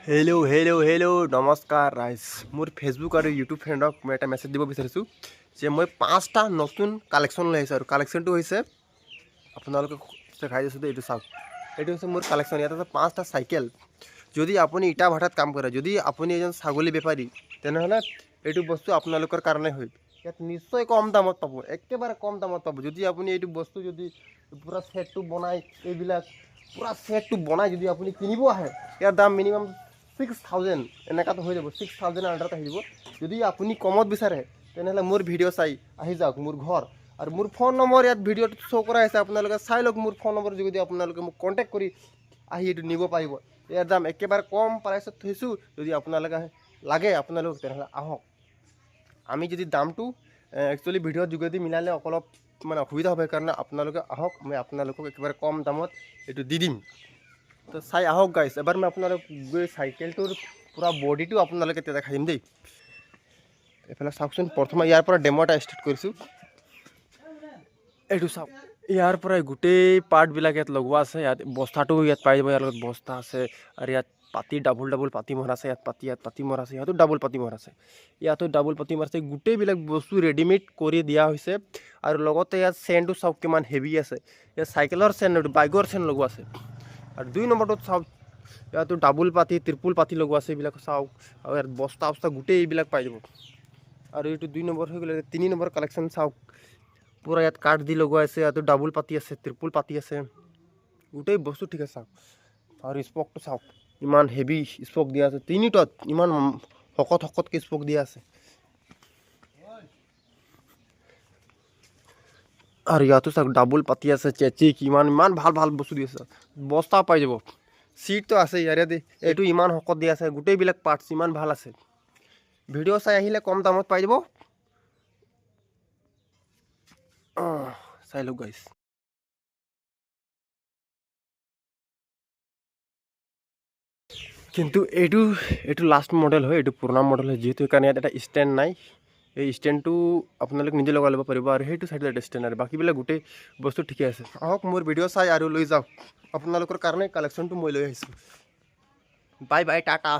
Hello' নমস্কাৰ ৰাইজ। মোৰ ফেচবুক আৰু ইউটিউব ফ্ৰেণ্ডক মই এটা মেছেজ দিব বিচাৰিছোঁ যে মই 5টা নতুন কালেকশ্যন লৈ আহিছোঁ আৰু কালেকশ্যনটো হৈছে আপোনালোকে দেখাই দিছোঁ এইটো চাওক। এইটো হৈছে মোৰ কালেকশ্যন। ইয়াত আছে 5টা চাইকেল। যদি আপুনি ইটা ভাটাত কাম কৰে, যদি আপুনি এজন ছাগলী বেপাৰী, তেনেহ'লে এইটো বস্তু আপোনালোকৰ কাৰণে হয়। ইয়াত নিশ্চয় কম দামত পাব, একেবাৰে কম দামত পাব। যদি আপুনি এইটো বস্তু যদি পূৰা ছেটটো বনাই এইবিলাক পূৰা ছেটটো বনাই যদি আপুনি কিনিব আহে, ইয়াৰ দাম মিনিমাম 6,000 এনেকুৱাতো হৈ যাব। 6,000 আণ্ডাৰত আহি যাব। যদি আপুনি কমত বিচাৰে তেনেহ'লে মোৰ ভিডিঅ' চাই আহি যাওক মোৰ ঘৰ, আৰু মোৰ ফোন নম্বৰ ইয়াত ভিডিঅ'টো শ্ব' কৰা আছে, আপোনালোকে চাই লওক। মোৰ ফোন নম্বৰ যোগেদি আপোনালোকে মোক কণ্টেক্ট কৰি আহি এইটো নিব পাৰিব। ইয়াৰ দাম একেবাৰে কম প্ৰাইচত থৈছোঁ। যদি আপোনালোকে লাগে আপোনালোক তেনেহ'লে আহক। আমি যদি দামটো একচুৱেলি ভিডিঅ'ৰ যোগেদি মিলালে অলপ মানে অসুবিধা হ'ব, সেইকাৰণে আপোনালোকে আহক, মই আপোনালোকক একেবাৰে কম দামত এইটো দি দিম। তো চাই আহক গাইছ। এবাৰ মই আপোনালোক গৈ চাইকেলটোৰ পূৰা বডিটো আপোনালোকে তেতিয়া দেখাই দিম দেই। এইফালে চাওকচোন, প্ৰথমে ইয়াৰ পৰা ডেমো এটা ষ্টাৰ্ট কৰিছোঁ। এইটো চাওক, ইয়াৰ পৰাই গোটেই পাৰ্টবিলাক ইয়াত লগোৱা আছে। ইয়াত বস্তাটো ইয়াত পাই যাব, ইয়াৰ লগত বস্তা আছে। আৰু ইয়াত পাতি ডাবুল পাতি মৰা আছে। ইয়াত পাতি মৰা আছে, ইয়াতো ডাবুল পাতি মৰা আছে, ইয়াতো ডাবুল পাতি মৰা আছে। গোটেইবিলাক বস্তু ৰেডিমেড কৰি দিয়া হৈছে। আৰু লগতে ইয়াত চেনটো চাওক কিমান হেভি আছে। ইয়াত চাইকেলৰ চেন, বাইকৰ চেন লগোৱা আছে। আৰু 2 নম্বৰটোত চাওক, ইয়াতো ডাবুল পাতি ত্ৰিপুল পাতি লগোৱা আছে। এইবিলাক চাওক, আৰু ইয়াত বস্তা গোটেই এইবিলাক পাই যাব। আৰু এইটো 2 নম্বৰ হৈ গ'লে 3 নম্বৰ কালেকশ্যন চাওক, পূৰা ইয়াত কাঠ দি লগোৱা আছে। ইয়াতো ডাবুল পাতি আছে, ত্ৰিপুল পাতি আছে, গোটেই বস্তু ঠিক আছে চাওক। আৰু স্পকটো চাওক, ইমান হেভি স্পক দিয়া আছে। 3টাত ইমান শকতকৈ স্পক দিয়া আছে। আৰু ইয়াতো চাওক ডাবুল পাতি আছে, চেচিক ইমান ভাল বস্তু দি আছে। বস্তা পাই যাব, চিটটো আছে ইয়াৰে। এইটো ইমান শকত দিয়া আছে, গোটেইবিলাক পাৰ্টছ ইমান ভাল আছে। ভিডিঅ' চাই আহিলে কম দামত পাই যাব। চাই লওক গাইছ। কিন্তু এইটো লাষ্ট মডেল হয়, এইটো পুৰণা মডেল হয়। যিহেতু সেইকাৰণে ইয়াত এটা ষ্টেণ্ড নাই। এই ষ্টেণ্ডটো আপোনালোকে নিজে লগাই ল'ব পাৰিব। আৰু সেইটো চাইডত এটা ষ্টেণ্ড, আৰু বাকীবিলাক গোটেই বস্তু ঠিকে আছে। আহক মোৰ ভিডিঅ' চাই আৰু লৈ যাওক। আপোনালোকৰ কাৰণে কালেকশ্যনটো মই লৈ আহিছোঁ। বাই টাটা।